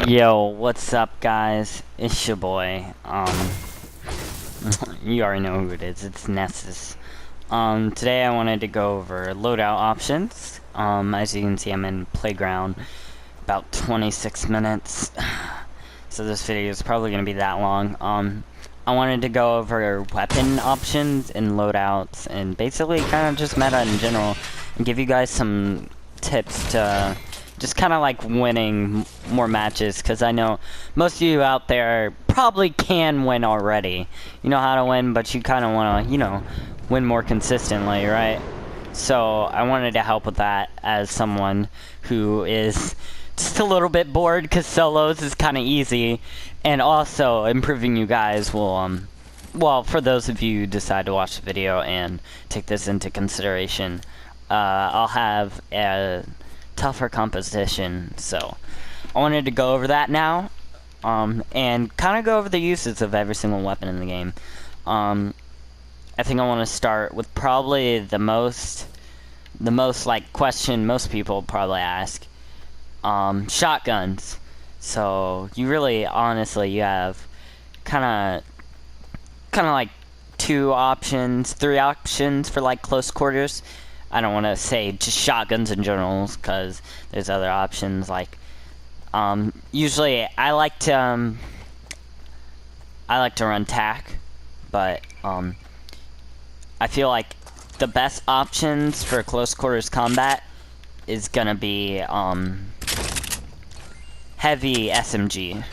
Yo, what's up, guys? It's your boy. You already know who it is. It's Nessus. Today I wanted to go over loadout options. As you can see, I'm in playground. About 26 minutes. So this video is probably gonna be that long. I wanted to go over weapon options and loadouts, and basically kind of just meta in general, and give you guys some tips to just kind of like winning more matches, because I know most of you out there probably can win already. You know how to win, but you kind of want to, you know, win more consistently, right? So I wanted to help with that as someone who is just a little bit bored, because solos is kind of easy, and also improving you guys will, well, for those of you who decide to watch the video and take this into consideration, I'll have a tougher composition, so I wanted to go over that now, and kind of go over the uses of every single weapon in the game. I think I want to start with probably the most like question most people probably ask, shotguns. So you really, honestly, you have kind of like three options for like close quarters. I don't want to say just shotguns in general, because there's other options. Like, usually I like to run tac, but I feel like the best options for close quarters combat is gonna be heavy SMG,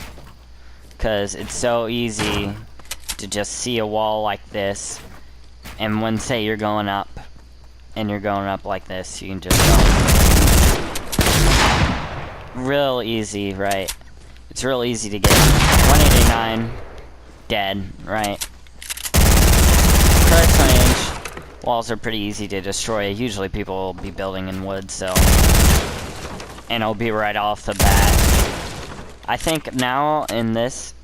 because it's so easy to just see a wall like this, and when, say, you're going up like this, you can just go real easy, right? It's real easy to get 189 dead, right? Close range walls are pretty easy to destroy. Usually people will be building in wood, so, and it'll be right off the bat. I think now in this,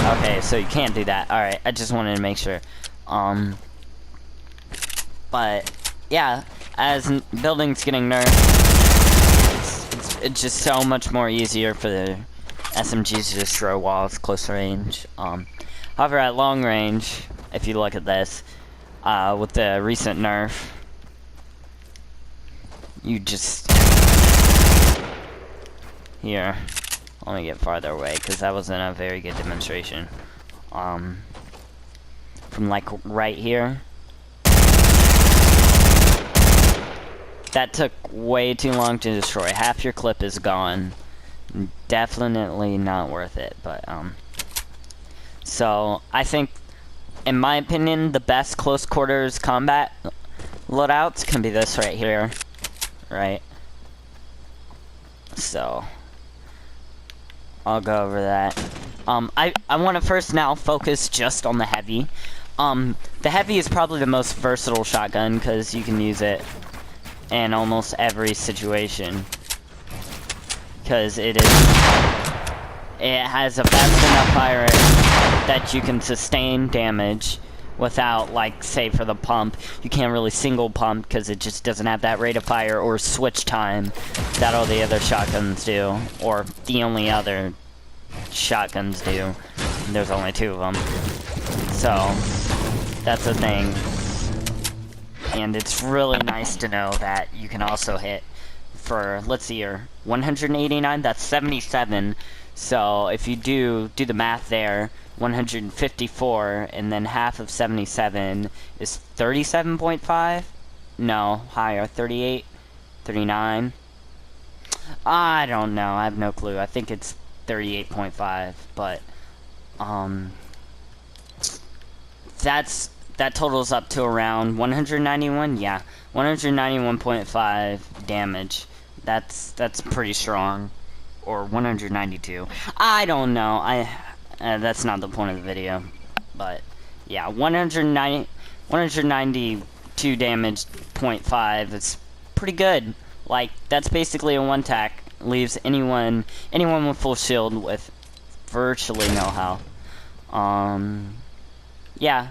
okay, so you can't do that. Alright, I just wanted to make sure. But yeah, as buildings getting nerfed, it's just so much more easier for the SMGs to destroy walls close range. However, at long range, if you look at this, with the recent nerf, you just here. Let me get farther away, because that wasn't a very good demonstration. From like right here. That took way too long to destroy. Half your clip is gone. Definitely not worth it, but, so, I think, in my opinion, the best close quarters combat loadouts can be this right here. Right? So, I'll go over that. I want to first now focus just on the heavy. The heavy is probably the most versatile shotgun, because you can use it in almost every situation, because it has a fast enough fire that you can sustain damage without, like, say for the pump, you can't really single pump because it just doesn't have that rate of fire or switch time that all the other shotguns do, or the only other shotguns do. There's only two of them, so that's the thing. And it's really nice to know that you can also hit for, let's see here, 189, that's 77. So if you do the math there, 154, and then half of 77 is 37.5? No, higher, 38, 39. I don't know, I have no clue. I think it's 38.5, but, that totals up to around 191, yeah, 191.5 damage. That's pretty strong, or 192. I don't know. That's not the point of the video, but yeah, 192 damage, 0.5. It's pretty good. Like, that's basically a one tack. Leaves anyone with full shield with virtually no health. Yeah.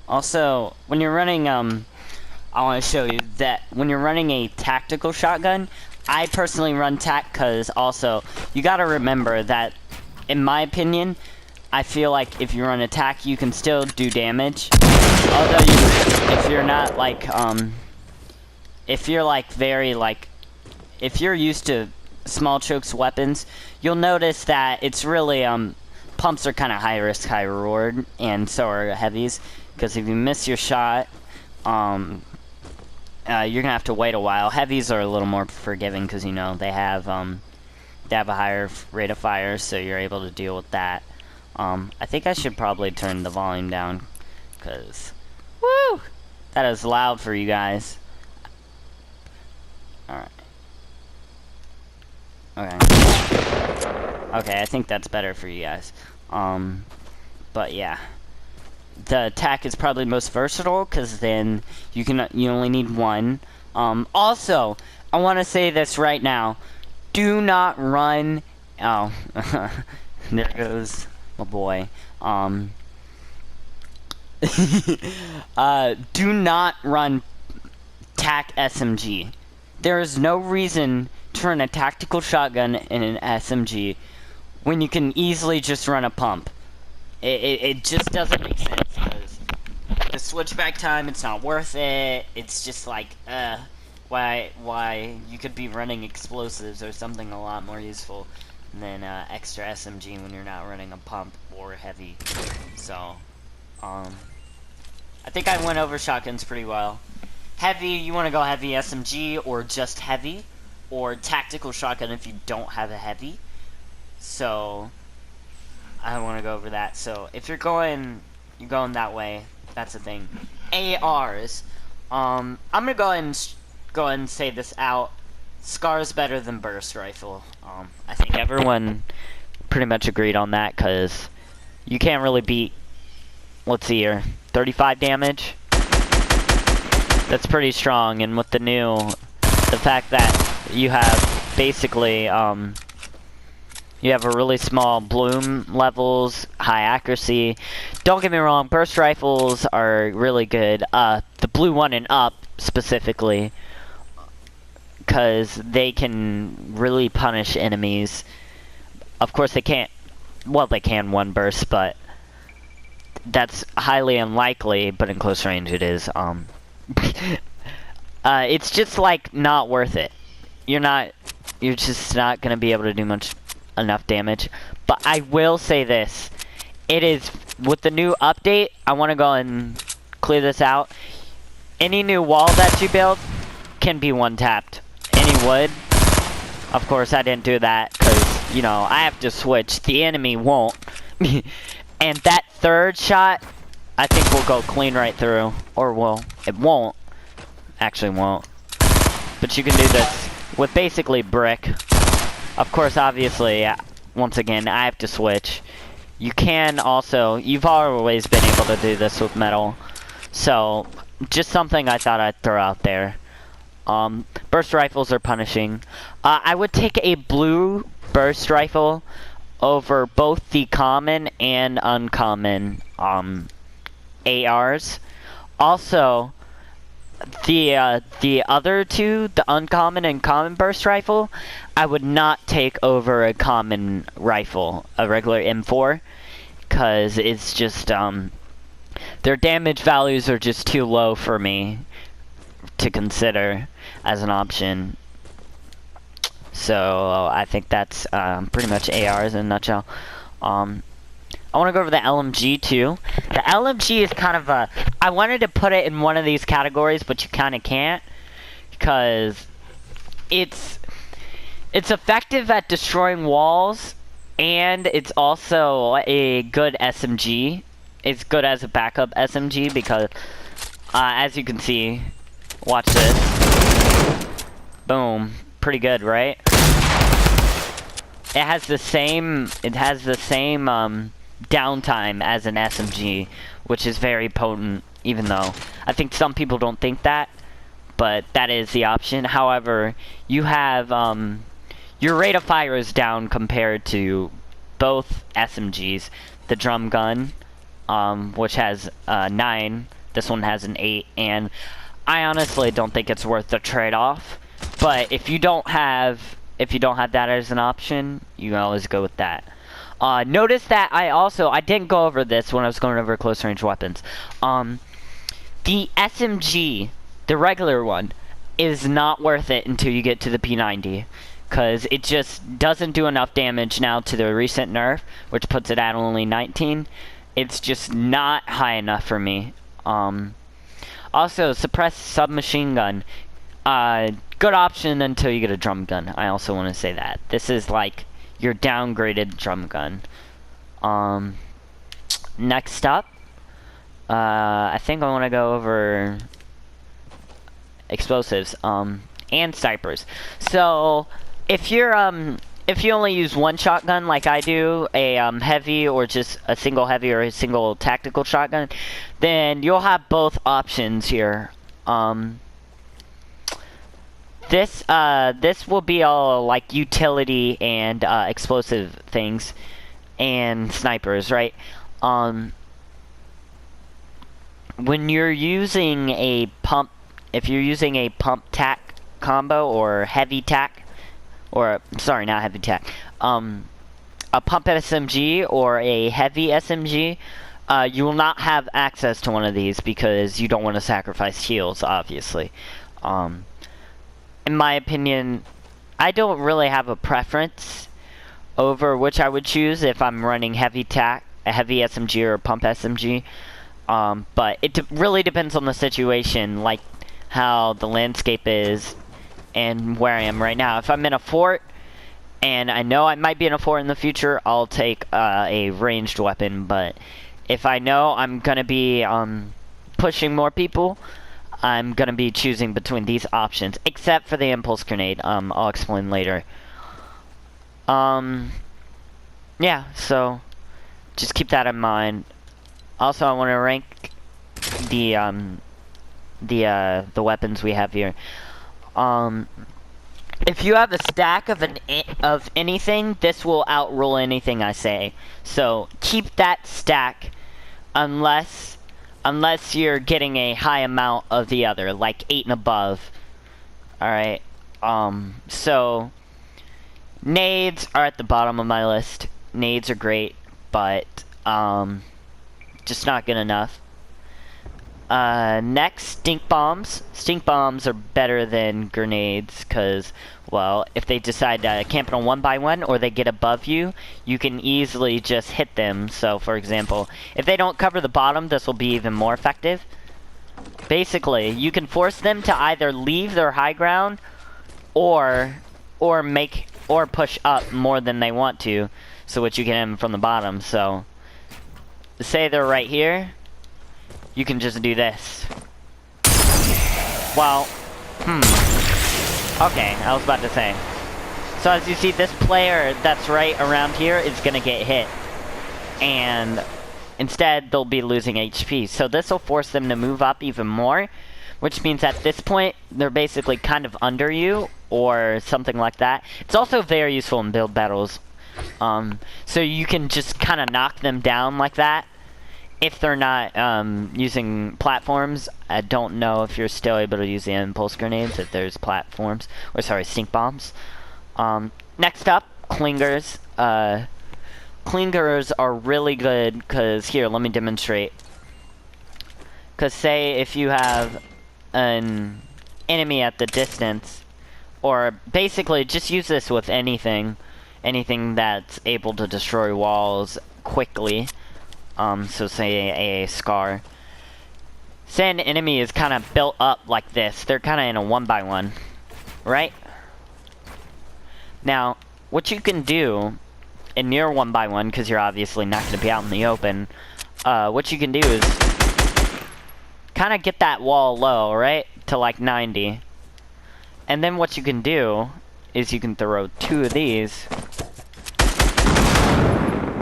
Also, when you're running, I want to show you that when you're running a tactical shotgun, I personally run tac because also you gotta remember that, in my opinion, I feel like if you run attack, you can still do damage. Although if you're not like if you're like very like, if you're used to small chokes weapons, you'll notice that it's really pumps are kind of high risk, high reward, and so are heavies. Because if you miss your shot, you're gonna have to wait a while. Heavies are a little more forgiving because you know they have a higher rate of fire, so you're able to deal with that. I think I should probably turn the volume down because, woo, that is loud for you guys. All right. Okay. Okay, I think that's better for you guys. But yeah. The attack is probably most versatile because then you only need one. Also, I want to say this right now. Do not run. Oh, there goes my boy. Do not run TAC SMG. There is no reason to run a tactical shotgun in an SMG when you can easily just run a pump. It just doesn't make sense, because the switchback time, it's not worth it. It's just like, why you could be running explosives or something a lot more useful than extra SMG when you're not running a pump or heavy. So, I think I went over shotguns pretty well. Heavy, you want to go heavy SMG or just heavy, or tactical shotgun if you don't have a heavy. So I want to go over that. So if you're going that way, that's the thing. ARs, I'm gonna go ahead and say this out. Scar's better than burst rifle. I think everyone pretty much agreed on that, because you can't really beat, let's see here, 35 damage. That's pretty strong, and with the fact that you have basically, you have a really small bloom levels, high accuracy. Don't get me wrong, burst rifles are really good. The blue one and up, specifically, because they can really punish enemies. Of course they can't, well, they can one burst, but that's highly unlikely, but in close range it is. It's just like not worth it. You're just not gonna be able to do enough damage. But I will say this, it is, with the new update, I want to go and clear this out. Any new wall that you build can be one tapped. Any wood, of course I didn't do that because, you know, I have to switch. The enemy won't. And that third shot, I think will go clean right through. Or it won't. Actually won't. But you can do this with basically brick. Of course, obviously, once again, I have to switch. You can also, you've always been able to do this with metal. So, just something I thought I'd throw out there. Burst rifles are punishing. I would take a blue burst rifle over both the common and uncommon ARs. Also, the other two, the uncommon and common burst rifle, I would not take over a common rifle, a regular M4, because it's just, their damage values are just too low for me to consider as an option. So I think that's pretty much ARs in a nutshell. I want to go over the LMG too. The LMG is kind of a, I wanted to put it in one of these categories, but you kind of can't, because it's effective at destroying walls, and it's also a good SMG. It's good as a backup SMG because, as you can see, watch this. Boom. Pretty good, right? It has the same downtime as an SMG, which is very potent, even though I think some people don't think that, but that is the option. However, you have, your rate of fire is down compared to both SMGs. The drum gun, which has 9, this one has an 8, and I honestly don't think it's worth the trade-off, But if you don't have that as an option, you can always go with that. Notice that I didn't go over this when I was going over close range weapons. The SMG, the regular one, is not worth it until you get to the P90. Because it just doesn't do enough damage now to the recent nerf, which puts it at only 19. It's just not high enough for me. Also, suppressed submachine gun. Good option until you get a drum gun. I also want to say that. This is like your downgraded drum gun. Next up, I think I want to go over explosives, and snipers. So, if you only use one shotgun like I do, a heavy or just a single heavy or a single tactical shotgun, then you'll have both options here. This will be all like utility and explosive things and snipers, right? When you're using a pump, if you're using a pump tac combo or heavy tac, or sorry, not heavy tac, a pump SMG or a heavy SMG, you will not have access to one of these because you don't want to sacrifice heals, obviously. In my opinion, I don't really have a preference over which I would choose if I'm running heavy tac, a heavy SMG or a pump SMG. But it really depends on the situation, like how the landscape is and where I am right now. If I'm in a fort and I know I might be in a fort in the future, I'll take a ranged weapon. But if I know I'm gonna be pushing more people, I'm gonna be choosing between these options, except for the impulse grenade. I'll explain later. Yeah, so just keep that in mind. Also, I want to rank the weapons we have here. If you have a stack of anything, this will outrule anything I say. So keep that stack, unless you're getting a high amount of the other, like 8 and above. All right. So nades are at the bottom of my list. Nades are great, but just not good enough. Next, stink bombs. Stink bombs are better than grenades because, well, if they decide to camp it on 1 by 1 or they get above you, you can easily just hit them. So, for example, if they don't cover the bottom, this will be even more effective. Basically, you can force them to either leave their high ground or push up more than they want to, so which you can hit them from the bottom. So, say they're right here, you can just do this. Well, okay, I was about to say. So as you see, this player that's right around here is gonna get hit. And instead, they'll be losing HP. So this will force them to move up even more, which means at this point, they're basically kind of under you, or something like that. It's also very useful in build battles. So you can just kind of knock them down like that. If they're not using platforms, I don't know if you're still able to use the impulse grenades if there's platforms, or sorry, stink bombs. Next up, clingers. Clingers are really good because, here, let me demonstrate. Because say if you have an enemy at the distance, or basically just use this with anything that's able to destroy walls quickly. So say a scar. Say an enemy is kind of built up like this. They're kind of in a 1 by 1, right? Now, what you can do in your 1 by 1, because you're obviously not going to be out in the open, what you can do is kind of get that wall low, right? To like 90. And then what you can do is you can throw 2 of these.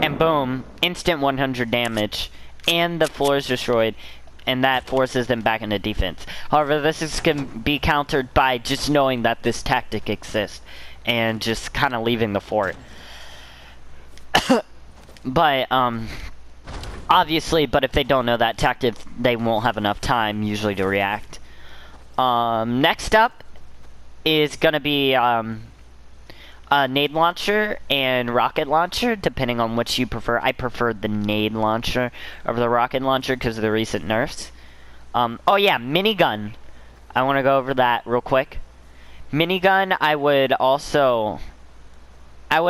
And boom, instant 100 damage, and the floor is destroyed, and that forces them back into defense. However, this is going to be countered by just knowing that this tactic exists, and just kind of leaving the fort. But, obviously, but if they don't know that tactic, they won't have enough time, usually, to react. Next up, is gonna be a nade launcher and rocket launcher, depending on which you prefer. I prefer the nade launcher over the rocket launcher because of the recent nerfs. Oh yeah, minigun. I want to go over that real quick. Minigun, I would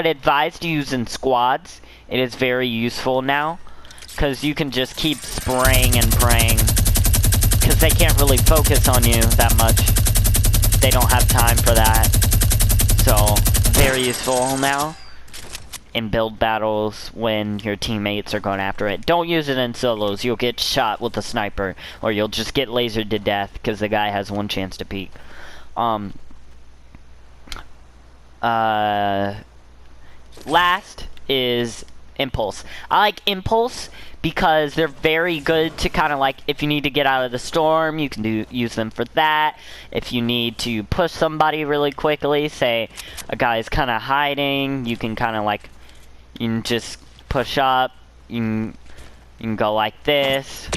advise to use in squads. It is very useful now, because you can just keep spraying and praying, because they can't really focus on you that much. They don't have time for that. So, very useful now in build battles when your teammates are going after it. Don't use it in solos. You'll get shot with a sniper, or you'll just get lasered to death because the guy has one chance to peek. Last is Impulse. I like Impulse because they're very good to kind of like, if you need to get out of the storm, you can use them for that. If you need to push somebody really quickly, say a guy's kind of hiding, you can kind of like, you can just push up, you can go like this,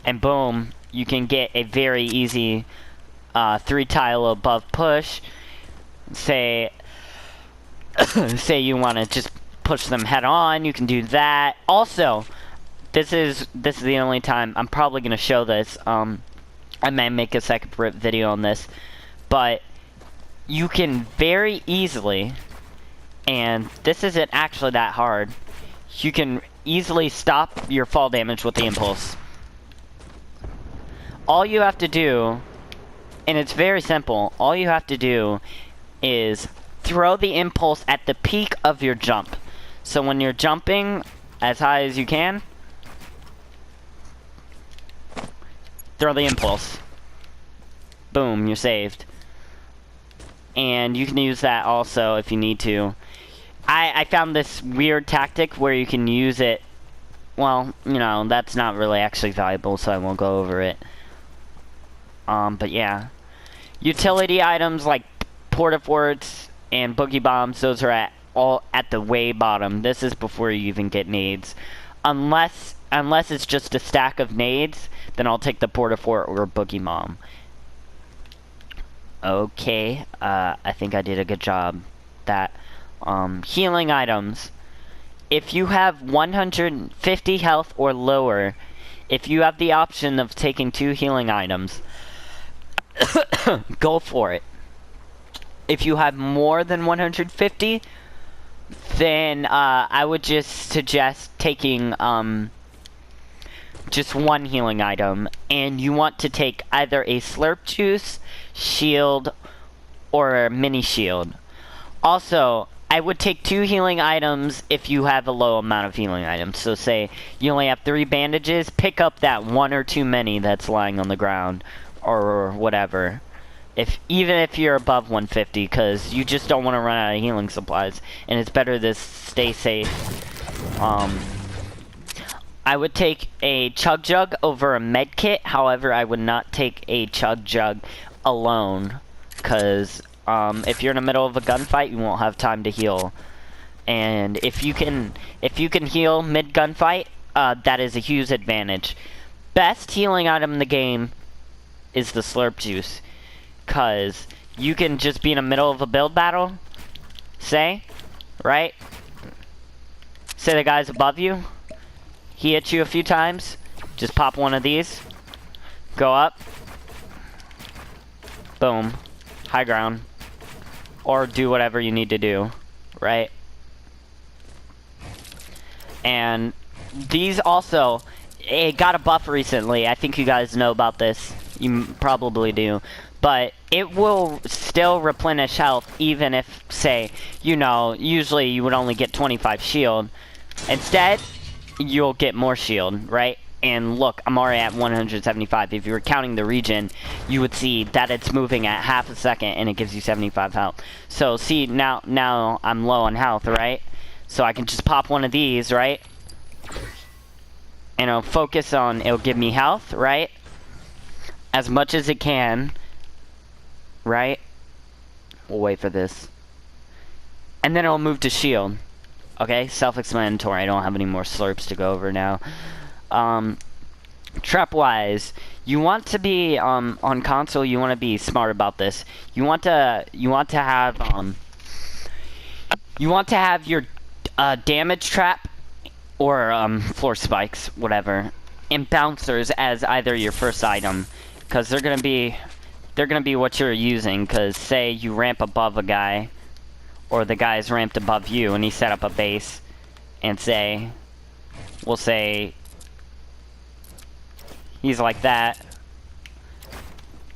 and boom, you can get a very easy 3-tile above push. Say you want to just push them head on, you can do that. Also, this is the only time I'm probably going to show this. I may make a separate video on this, but you can very easily, and this isn't actually that hard, you can easily stop your fall damage with the Impulse. All you have to do, and it's very simple, all you have to do is throw the Impulse at the peak of your jump. So when you're jumping as high as you can, throw the Impulse. Boom, you're saved. And you can use that also if you need to. I found this weird tactic where you can use it, well, you know, that's not really actually valuable, so I won't go over it. But yeah. Utility items like porta-forts and boogie bombs, those are all at the way bottom. This is before you even get nades. Unless it's just a stack of nades, then I'll take the porta-fort or boogie bomb. Okay, I think I did a good job. That, healing items. If you have 150 health or lower, if you have the option of taking 2 healing items, go for it. If you have more than 150, then I would just suggest taking just 1 healing item, and you want to take either a slurp juice, shield, or a mini shield. Also, I would take 2 healing items if you have a low amount of healing items. So say you only have 3 bandages, pick up that 1 or 2 mini that's lying on the ground, or whatever. Even if you're above 150, because you just don't want to run out of healing supplies, and it's better to stay safe. I would take a chug jug over a med kit. However, I would not take a chug jug alone, because if you're in the middle of a gunfight, you won't have time to heal. And if you can heal mid gunfight, that is a huge advantage. Best healing item in the game is the slurp juice, because you can just be in the middle of a build battle, say, right? Say the guy's above you, he hits you a few times, just pop one of these, go up, boom, high ground, or do whatever you need to do, right? And these also, it got a buff recently. I think you guys know about this. You probably do. But it will still replenish health even if, say, you know, usually you would only get 25 shield. Instead, you'll get more shield, right? And look, I'm already at 175. If you were counting the region, you would see that it's moving at half a second and it gives you 75 health. So see, now I'm low on health, right? So I can just pop one of these, right? And it'll give me health, right? As much as it can, right? We'll wait for this. And then it'll move to shield. Okay, self-explanatory. I don't have any more slurps to go over now. trap wise, you want to be on console. You want to be smart about this. You want to have your damage trap or floor spikes, whatever, and bouncers as either your first item, because they're gonna be what you're using. Because say you ramp above a guy, or the guy's ramped above you, and he set up a base, and we'll say he's like that,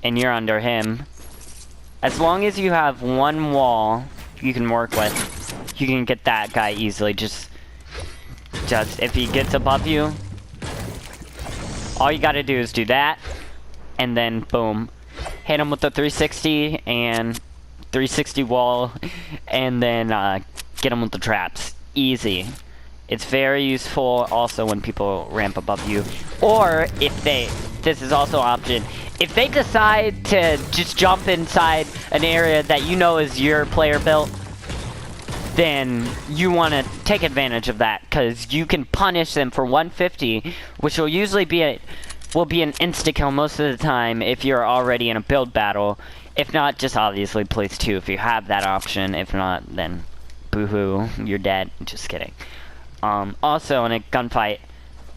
and you're under him. As long as you have one wall you can work with, you can get that guy easily. Just if he gets above you, all you gotta do is do that, and then boom, hit him with the 360 and 360 wall, and then get him with the traps. Easy. It's very useful also when people ramp above you, or if this is also an option, if they decide to just jump inside an area that you know is your player built, then you want to take advantage of that, because you can punish them for 150, which will usually be an insta-kill most of the time if you're already in a build battle. If not, just obviously place 2 if you have that option. If not, then boo-hoo, you're dead. Just kidding. Also, in a gunfight,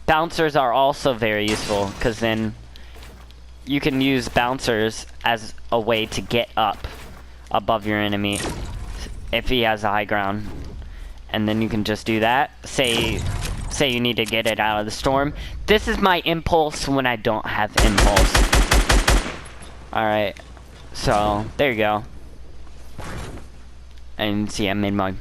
bouncers are also very useful, because then you can use bouncers as a way to get up above your enemy if he has a high ground, and then you can just do that. Say you need to get it out of the storm. This is my impulse when I don't have impulse. Alright, so there you go. And see, I made my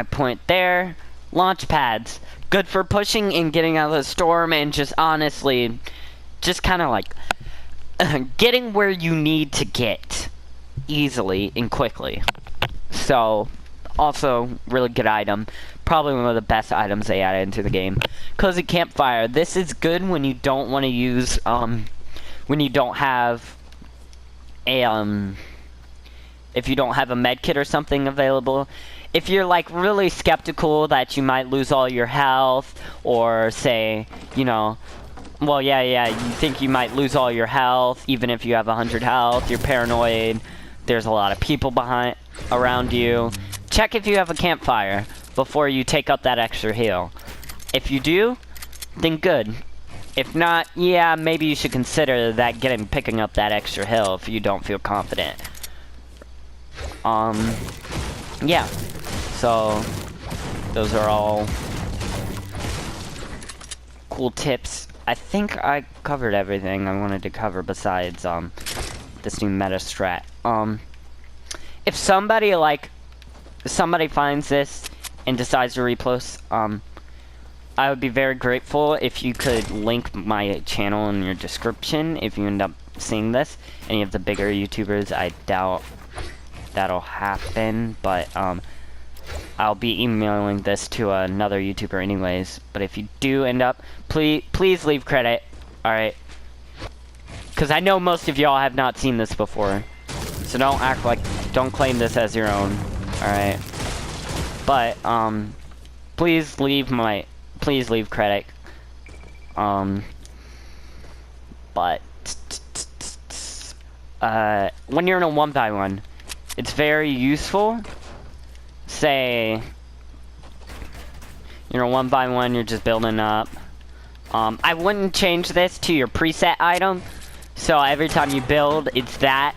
point there. Launch pads, good for pushing and getting out of the storm, and just honestly, just kind of like getting where you need to get easily and quickly. So, also really good item. Probably one of the best items they added into the game. Cozy campfire. This is good when you don't want to use when you don't have a if you don't have a med kit or something available. If you're like really skeptical that you might lose all your health, or say, you know, well, yeah, you think you might lose all your health even if you have 100 health, you're paranoid, there's a lot of people around you, check if you have a campfire before you take up that extra heal. If you do, then good. If not, yeah, maybe you should consider picking up that extra heal if you don't feel confident. Yeah. So, those are all cool tips. I think I covered everything I wanted to cover besides this new meta strat. If somebody finds this and decides to repost, I would be very grateful if you could link my channel in your description if you end up seeing this. Any of the bigger YouTubers, I doubt that'll happen, but I'll be emailing this to another YouTuber anyways. But if you do end up, please leave credit, alright? Because I know most of y'all have not seen this before. So don't claim this as your own, alright? But, please leave credit. But, when you're in a 1x1, it's very useful. Say you're a 1x1, you're just building up. I wouldn't change this to your preset item. So every time you build, it's that.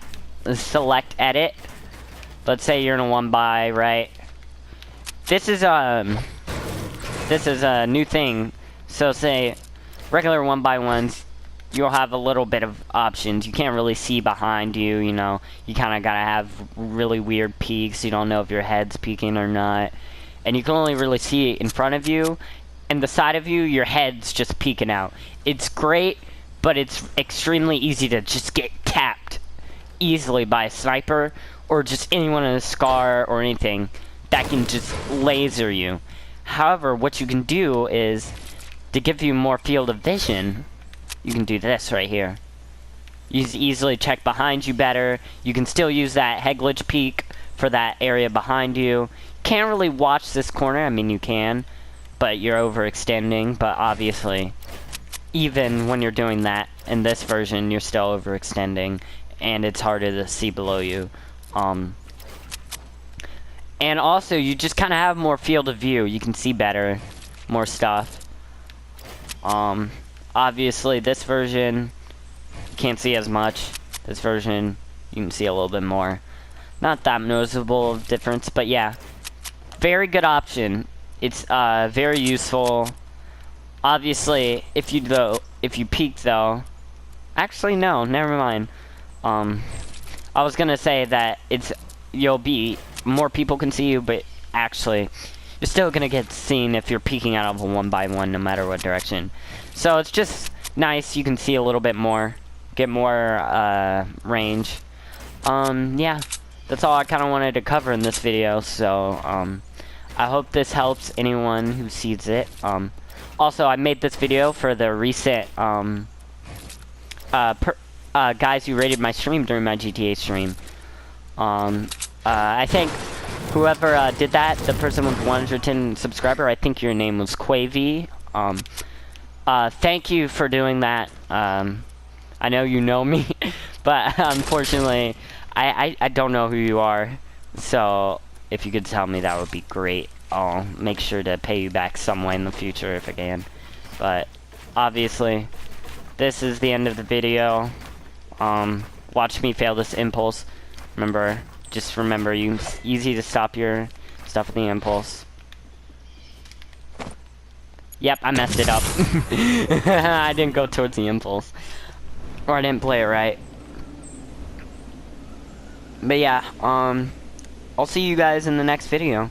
Select edit. Let's say you're in a 1x, right? This is a new thing. So say regular 1x1s, you'll have a little bit of options. You can't really see behind you, you know. You kind of gotta have really weird peeks. You don't know if your head's peeking or not. And you can only really see in front of you. And the side of you, your head's just peeking out. It's great, but it's extremely easy to just get tapped easily by a sniper, or just anyone in a scar or anything that can just laser you. However, what you can do is, to give you more field of vision, you can do this right here. You easily check behind you better. You can still use that head glitch peek for that area behind you. Can't really watch this corner. I mean, you can, but you're overextending. But obviously, even when you're doing that, in this version, you're still overextending, and it's harder to see below you. And also, you just kind of have more field of view. You can see better, more stuff. Obviously, this version, you can't see as much. This version, you can see a little bit more. Not that noticeable of difference, but yeah. Very good option. It's very useful. Obviously, if you peek though, actually no, never mind. I was gonna say that more people can see you, but actually, you're still gonna get seen if you're peeking out of a 1x1, no matter what direction. So it's just nice. You can see a little bit more, get more range. Yeah, that's all I kind of wanted to cover in this video. So I hope this helps anyone who sees it. Also, I made this video for the recent guys who rated my stream during my GTA stream. I think whoever did that, the person with 110 subscriber, I think your name was Quavy. Thank you for doing that. I know you know me, but unfortunately, I don't know who you are. So if you could tell me, that would be great. I'll make sure to pay you back some way in the future if I can. But obviously, this is the end of the video. Watch me fail this impulse. Just remember, easy to stop your stuff with the impulse. Yep, I messed it up. I didn't go towards the impulse. Or I didn't play it right. But yeah, I'll see you guys in the next video.